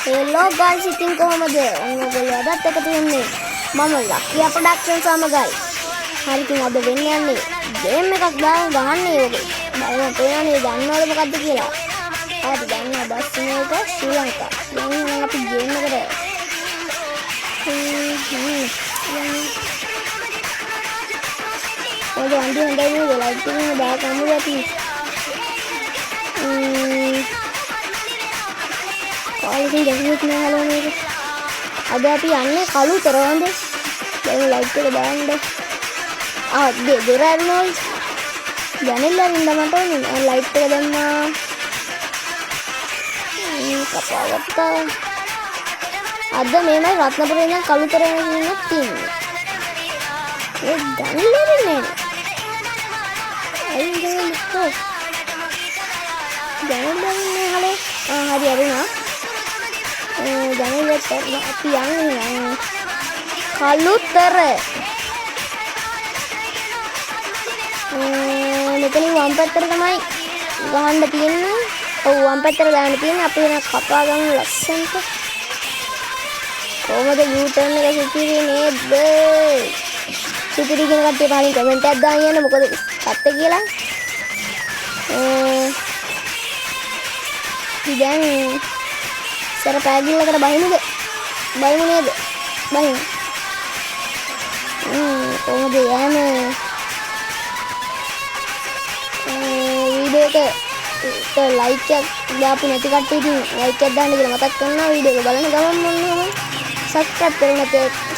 Hello guys, ඉතින් කොහමද? ඔයගොල්ලෝ අදත් එකතු වෙන්නේ මම ලක්කියා ප්‍රොඩක්ෂන් සමගයි. හරි ඉතින් අද වෙන්නේ යන්නේ ගේම් එකක් දාන්න ගහන්නේ ඔයගොල්ලෝ. බලන්න තේරෙන්නේ දන්නවද මොකද්ද කියලා? හරි දන්නවා බස් එක ශ්‍රී ලංකා. දැන් අපි ගේම් එකට ඔය වන්දි හොඳයි නේද? ලයිට් එකේ දාගමු අපි. Ini jangan nih halo nih. Ada api aneh kalau terang deh. Jangan like ke bawah deh. Ah, deh gerak nol. Jangan lah minta mata nih. Like ke bawah mah. Ini kapal apa? Ada memang Ratnapurinya kalau terang ini tim. Jangan lah nih. Ayo jangan lupa. Jangan lah nih halo. Hari na. Jangan lihat api yang kaluter. Ini wampeter තමයි ගහන්න තියෙන්නේ. ඔව් වම්පෙටර් ගහන්න තියෙන්නේ. අපි වෙන කපා ගමු ලස්සනට. කොහමද U-turn එක සිතිරි නේද? සිතිරි කියන කට්ටිය පහලින් කමෙන්ට් එකක් දාන්න යන්න මොකද කත්තේ කියලා. දැන් සර පැගිල්ලකට බහිමුද? බහිමු නේද? බහිමු. කොහොමද යන්නේ? වීඩියෝ එක ලයික් එකක් දාපු නැති කට්ටිය ඉතින් ලයික් එකක් දාන්න කියලා මතක් කරනවා. වීඩියෝ එක බලන ගමන් මොනවා සබ්ස්ක්‍රයිබ් කරන්න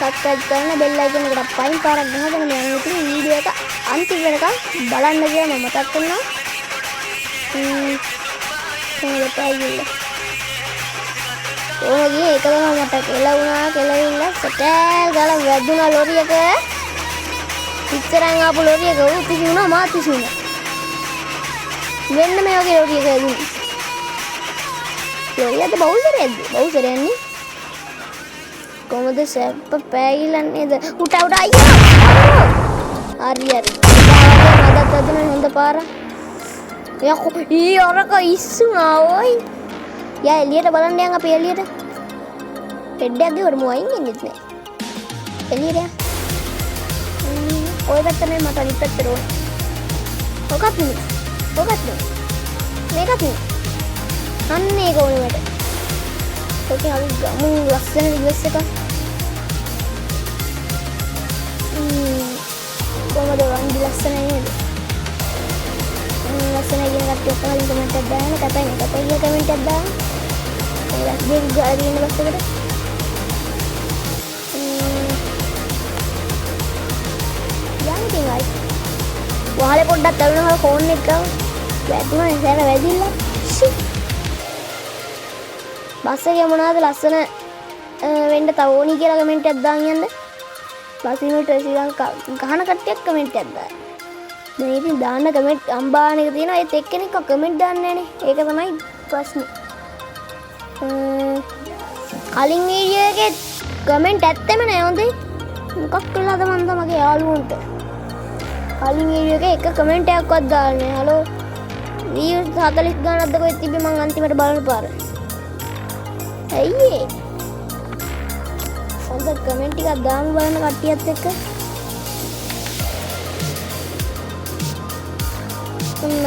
සබ්ස්ක්‍රයිබ් කරන්න බෙල් අයිකන් එකට පයින් පාරක් ගහගෙන මම ඉතින් වීඩියෝ එක අන්තිම වෙනකම් බලන්න කියලා මම මතක් කරනවා. කොහොමද පැගිල්ල? ඔයගේ එක තමයි මට කෙලුණා කෙලවිලා සටල් ගාලා වැදුනා ලොරි එක. ඉතරන් ආපු ලොරි එක උ පිසුණා මා පිසුණා. වෙන්න මේ වගේ ලොරි එක දුන්නේ. ලොරියට බවුසරයක්ද? බවුසරයන්නේ. කොහමද සැප පැගිලා නේද? උට අයියා. හරි හරි. මදත් අදන හොඳ පාර. යකෝ ඊ අරක ඉස්සුනා ඔයි. යා එළියට බලන්න යන් අපි එළියට. හෙඩ් එකක් ගෙවරමු වයින් ඉන්නෙත් නෑ. එළියට යන්න. ඔය පැත්ත නේ මට අනිත් පැත්තට ඕනේ. ඔකත් නේ. ඔකත් නේ. මේකත් නේ. අන්න ඒක ඕනේ මට. ඔකේ අපි ගමු ලස්සන රිවර්ස් එකක්. කොහමද වන්දි ලස්සන නේද? ලස්සන කියන කට්ටිය ඔක්කොම කමෙන්ට් එකක් දාන්න කතා කියලා කමෙන්ට් එකක් දාන්න. ඒත් දෙවි ගාලා ඉන්න බස් එකට. යන්න තියෙනවා. වහලේ පොඩ්ඩක් තරුණව ෆෝන් එක ගාව. වැදුනා ඉතින් වැදිලා. බස් එකේ මොනවද ලස්සන වෙන්න තව ඕනි කියලා කමෙන්ට් එකක් දාන්න යන්න. බස් ඉන්නට ශ්‍රී ලංකා ගහන කට්ටියක් කමෙන්ට් එකක් දාන්න. දැන් ඉතින් දාන්න කමෙන්ට් අම්බාන එක තියෙනවා. ඒත් එක්කෙනෙක් කමෙන්ට් දාන්නේ නැහනේ. ඒක තමයි ප්‍රශ්නේ. කලින් වීඩියෝ එකේ කමෙන්ට් ඇත්තෙම නෑ හොඳේ. මොකක් කළාද මන්ද මගේ යාළුවන්ට. කලින් වීඩියෝ එකේ එක කමෙන්ට් එකක්වත් දාන්නේ නෑ. හලෝ views 40 ගානක්ද කොහෙද තිබ්බේ මං අන්තිමට බලන පාර. ඇයි හොඳ කමෙන්ට් ටිකක් දාමු බලන කට්ටියත් එක්ක.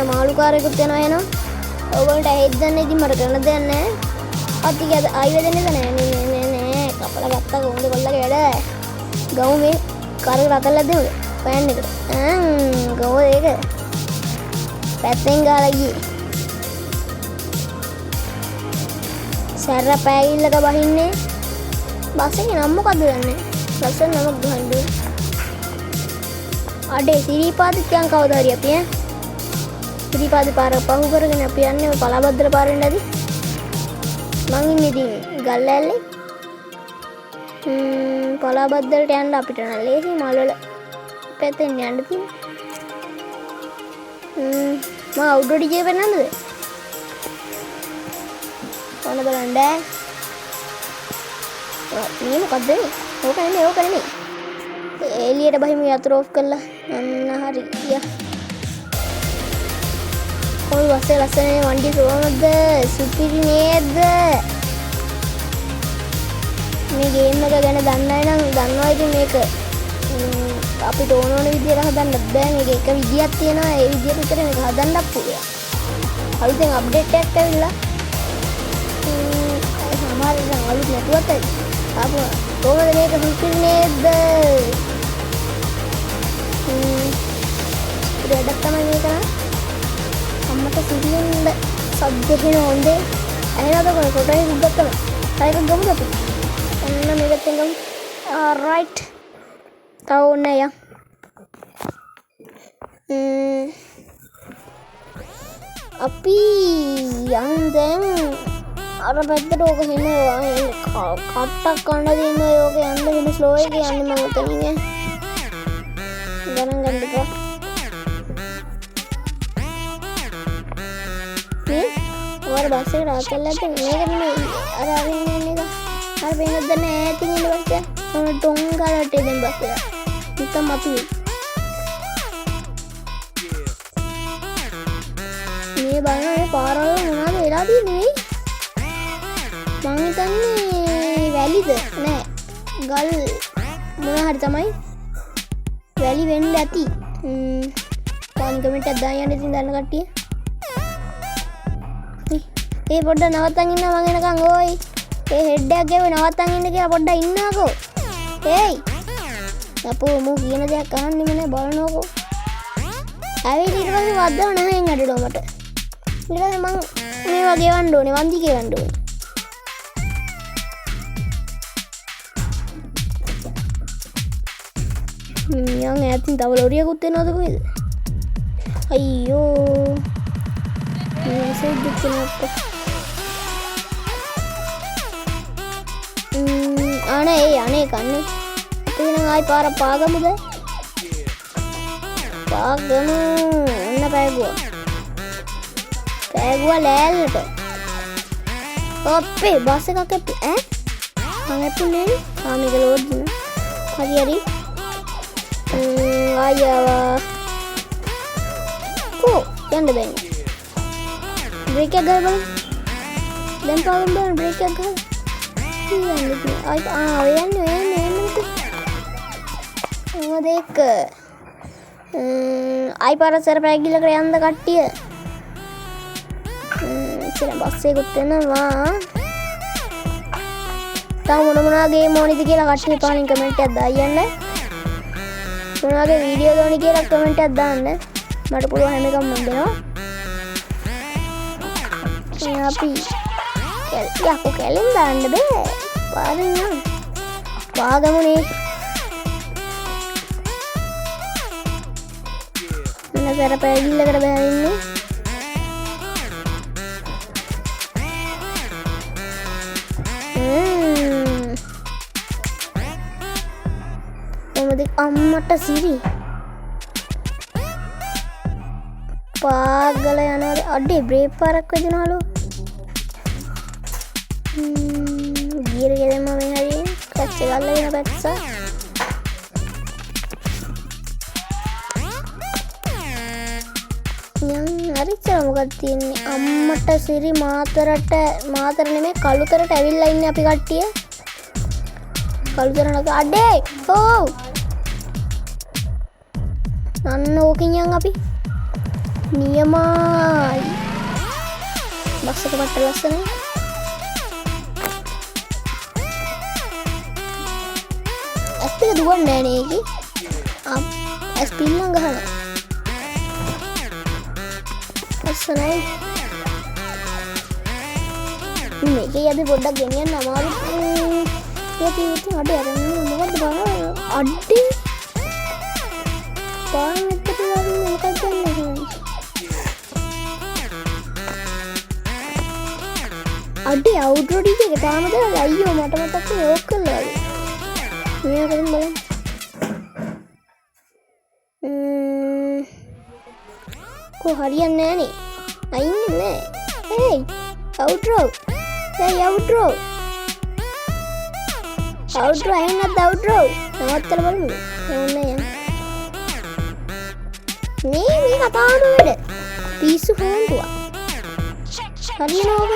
මාළුකාරයෙකුත් යනවා එනවා. ඔයගොල්ලන්ට ඇහෙද්ද නැහැ ඉතින් මට කරන්න දෙයක් නැහැ. අතික ආයෙ දෙන්නේද නැහැ නෑ කපලා ගත්තා කොහොමද කොල්ලගේ වැඩ. ගමු මේ කාරේ රතල්ලා දෙමුද? පෑන් එකට. ගමු ඒක. පැත්තෙන් ගාලා ගියේ. සැර පැගිල්ලක බහින්නේ. බස් එකේ නම මොකද්ද දන්නේ? ලස්සන නමක් ගහන්න. අඩේ සිරිපාදිත් යන් කවදා හරි අපි ඈ ත්‍රිපාද පාර පහු කරගෙන අපි යන්නේ පලාබද්දර පාරෙන් ඇති. මං ඉන්නේ ඉතින් ගල්ලැල්ලේ. පලාබද්දරට යන්න අපිට නම් ලේසි මල්වල පැත්තෙන් යන්න තියෙන්නේ. මම අවුට්ඩෝර් ඩීජේ පෙන්නන්නද? ඕන බලන්න. මේ මොකද්ද මේ? ඕක නෙමෙයි. එළියට බහිමු යතුරු ඔෆ් කරලා. අන්න හරි. යා. කොයි වස්සේ ලස්සනේ වන්දි කොහමද? සුපිරි නේද? මේ ගේම් එක ගැන දන්න අය නම් දන්නවා ඉතින් මේක අපිට ඕන විදියට හදන්න බෑ මේක එක විදියක් තියෙනවා ඒ විදියට විතර මේක හදන්නත් පුළුවන් අලුතෙන් අප්ඩේට් එකක් ඇවිල්ලා සමහර ඉතින් අලුත් නැතුවත් ආපුවා කොහොමද මේක හිතින් නේද ඉතින් තමයි මේක අම්මට සිහින්ද සබ්ජෙක්ට් හොඳේ එහෙනම් අපි ෆොටෝ එකක් ගත්තම ඒක ගමුද අපි එන්න මේකත් ගමු alright තව ඕනේ යා අපි යන් දැන් අර පැත්තට ඕක හෙනවා කට්ටක් කන්න දෙන්න ඕක යන්න වෙන ස්ලෝ එකේ යන්නේ මම උතනින් ගණන් ගන්න එපා මේ ඔයාලා බස් එක රාත් කළාට මේක නෙමෙයි අර අරින්න ඉන්නේ අර වෙනද දැන් ඈතින් ඉන්න බස් එක මොන ටොං ගාලට එදෙන් බස් එක නිකන් මතුවේ මේ බලන්න පාරවල් මොනවද වෙලා තියෙන්නේ මං හිතන්නේ වැලිද නෑ ගල් මොන හරි තමයි වැලි වෙන්න ඇති කමෙන්ට් එකක් දාන්න යන්න ඉතින් දන්න කට්ටිය ඒ පොඩ්ඩක් නවත්තන් ඉන්න මං එනකන් ඕයි ඒ හෙඩ් එකක් ගෙව නවත්තන් ඉන්න කියලා පොඩ්ඩක් ඉන්නකෝ ඒයි අපෝ මෝ කියන දෙයක් අහන්නෙම නෑ බලනකෝ ඇවිත් ඊට පස්සේ වද්දව නැහැ අඩේට මට ඊට පස්සේ මං මේවා ගෙවන්න ඕනේ වන්දි ගෙවන්න ඕනේ යන් ඈතින් තව ලොරියකුත් එනවද කොහෙද අයියෝ මේසෙත් දුක්නක්ක අනේ ඒ අනේ කන්නේ අපි නම් ආයි පාර පාගමුද පාගමු එන්න පෑගුවා ලෑල්ලට අපේ බස් එකක් එප්පි ඈ මං එප්පුනේ මේක ලෝඩ් දින හරි හරි ආයවා කො යන්න බෑනේ බ්‍රේක් එක ගහලා දැන් පාගම් බලන්න බ්‍රේක් එක ගහලා යන්නේ මොකද ආයි පාරසර පැගිලකට යන්න කට්ටිය ඉතින් බස් එකකුත් එනවා තාම මොනවා ගේම් ඕනිද කියලා කට්ටිය පහලින් කමෙන්ට් එකක් දාන්න මොනවාගේ වීඩියෝ දෝනි කියලා කමෙන්ට් එකක් දාන්න මට පුළුවන් හැම එකක්ම දෙනවා අපි යකෝ කැලෙන් දාන්න බෑ පාරෙන් යන්න පාගමුනේ මනසර පැගිල්ලකට බෑවින්නේ අම්මට සිරි පාගල යනවාද අඩේ බ්‍රේක් පාරක් වැදුනාලු ගියර ගෙදෙම මේ හරි කච්ච ගල්ලගෙන පැත්සා යන් හරිච්චර මොකක්ද තියෙන්නේ අම්මට සිරි මාතර නෙමෙයි කළුතරට ඇවිල්ලා ඉන්නේ අපි කට්ටිය කළුතරනක අඩේ ඕ අන්න ඕකින් යන් අපි නියමයි බස් එක පට්ට ලස්සනයි ඇස් එක දුවන්නේ නෑ නේ ඒකේ ඇස් පිල්ලම් ගහනවා ලස්සනයි මේකේ අපි පොඩ්ඩක් ගෙනියන්න අමාරුයි ඉතින් අඩේ අරන්නේ මොකද්ද බලන්න අඩේ පාන් එක්ක දාන්නේ මොකක්ද කියන්නේ අඩේ අවුට්රෝඩ් එකේ තාම දාලා අයියෝ මට මතක් වුණේ ඕක කළා මේ කරන් බලන්න කො හරියන්නේ නෑනේ අයින්නේ නෑ හේයි අවුට්‍රෝ අවුට්‍රෝ ඇහෙන්නත් අවුට්‍රෝ නවත්තලා බලමු එන්න යන්න මේ කතාවන වැඩ පිස්සු ෆෝන්ටුවා හරියනෝක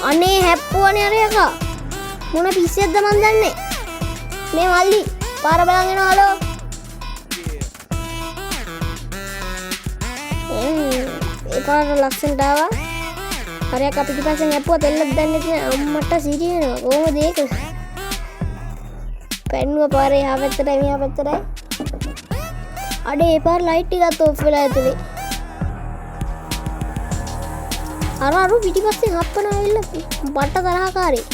අනේ හැප්පුවනේ අර එකා මොන පිස්සෙක්ද මන් දන්නේ. මේ මල්ලි පාර බලන් එනවා හලෝ. ඒ පාර ලස්සනට ආවා. හරියක් අපි පිටිපස්සෙන් යපුවා තෙල්ලක් දැන්නේ නැහැ. අම්මට සිරියනවා. කොහොමද ඒක? පැන්නුව පාරේ එහා පැත්තටයි මෙහා පැත්තටයි. අඩේ ඒ පාර ලයිට් ටිකත් ඔෆ් වෙලා ඇතුලේ. අර පිටිපස්සෙන් හප්පන ඇවිල්ලා මට තරහකාරී.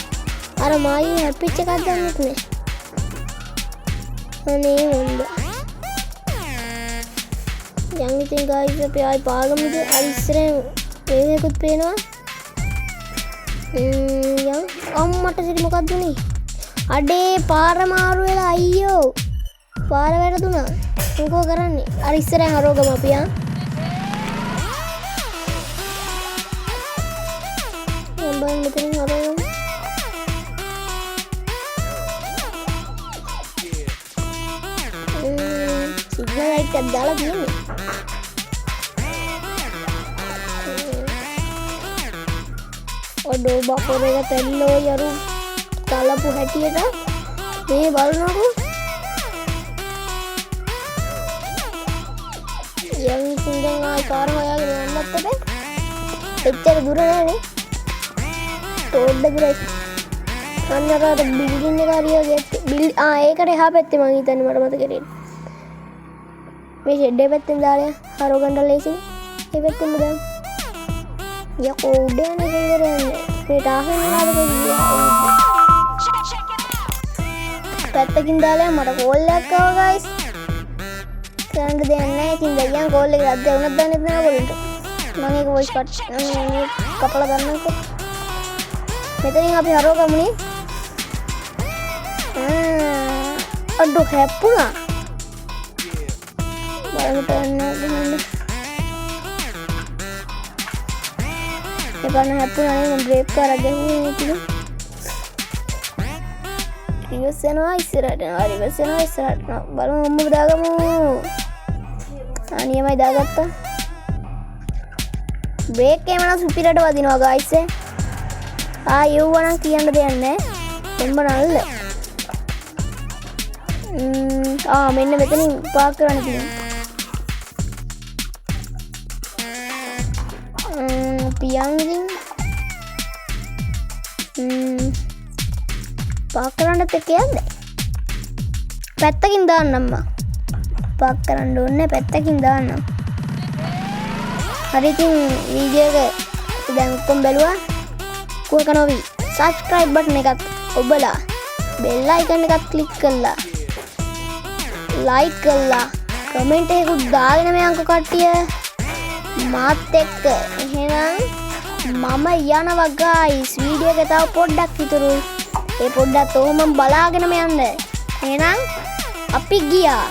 අර මායි හැපිච්ච එකක් ගන්නෙත් නෑ. අනේ හොඳ. යන් ඉතින් ගායිස් අපි ආයි පාගමුද? අර ඉස්සරෙන් මේකෙකුත් පේනවා. යන් අම්මට සිරි මොකක්ද උනේ? අඩේ පාර මාරු වෙලා අයියෝ. පාර වැරදුනා. මොකෝ කරන්නේ? අර ඉස්සරෙන් හරවගම අපි ආ. යම්බන් මෙතනින් හරවගමු. සිග්නල් ලයිට් එකක් දාලා තියෙන්නේ. ඔඩෝ බපොර එක තැල්ලෝ යරු තලපු හැටියට මේ බලනකො යම් සින්දෙන් ආයි පාර හොයාගෙන යන්නත් බෑ. එච්චර දුර නෑනේ. තෝඩ දුරයි. අන්නකට බිල්ඩින් එක හරියගේ ඒකට එහා පැත්තේ මං හිතන්නේ මට මතක කෙරෙන්නේ. මේ ෂෙඩ් එක පැත්තෙන් දාලා හරව ගන්න ලේසියි. ඒ පැත්තෙන්ම දාන්න. යකෝ උඩ යන්නේ කෙලවර යන්නේ. මේ ටාහන් නාද කොයිද? පැත්තකින් දාලා මට කෝල් එකක් ආවා ගයිස්. කරන්න දෙයක් නැහැ. ඉතින් දැන් කෝල් එක රද්ද වුණත් දන්නේ නැහැ ඔයගොල්ලන්ට. මම ඒක වොයිස් කපලා ගන්නකො. මෙතනින් අපි හරව ගමුනේ. අඩෝ හැප්පුණා. බලන්න ගන්න. එපන්න හැප්පුණා නේ මම බ්‍රේක් කරලා ගහුවේ ඉතින්. රිවර්ස් යනවා ඉස්සරහට. රිවර්ස් යනවා ඉස්සරහට. බලමු අම්මව දාගමු. අනියමයි දාගත්තා. බ්‍රේක් එකම නම් සුපිරට වදිනවා ගයිස්. යව්වනම් කියන්න දෙයක් නැහැ. එම්බ නල්ල. මෙන්න මෙතනින් පාක් කරන්න තියෙනවා. පියන්ගින් පාක් කරන්නත් එක්ක යන්නේ. පැත්තකින් දාන්නම් මම. පාක් කරන්න ඕනේ පැත්තකින් දාන්නම්. හරි ඉතින් වීඩියෝ එක දැන් ඔක්කොම බැලුවා. කුවක නොවි subscribe button එකත් ඔබලා bell icon එකත් click කරලා like කරලා comment එකකුත් දාගෙන මයන්කෝ කට්ටිය මාත් එක්ක. එහෙනම් මම යනවා guys. වීඩියෝ එක තව පොඩ්ඩක් විතරුයි. ඒ පොඩ්ඩක් ඔහොම බලාගෙනම යන්න. එහෙනම් අපි ගියා.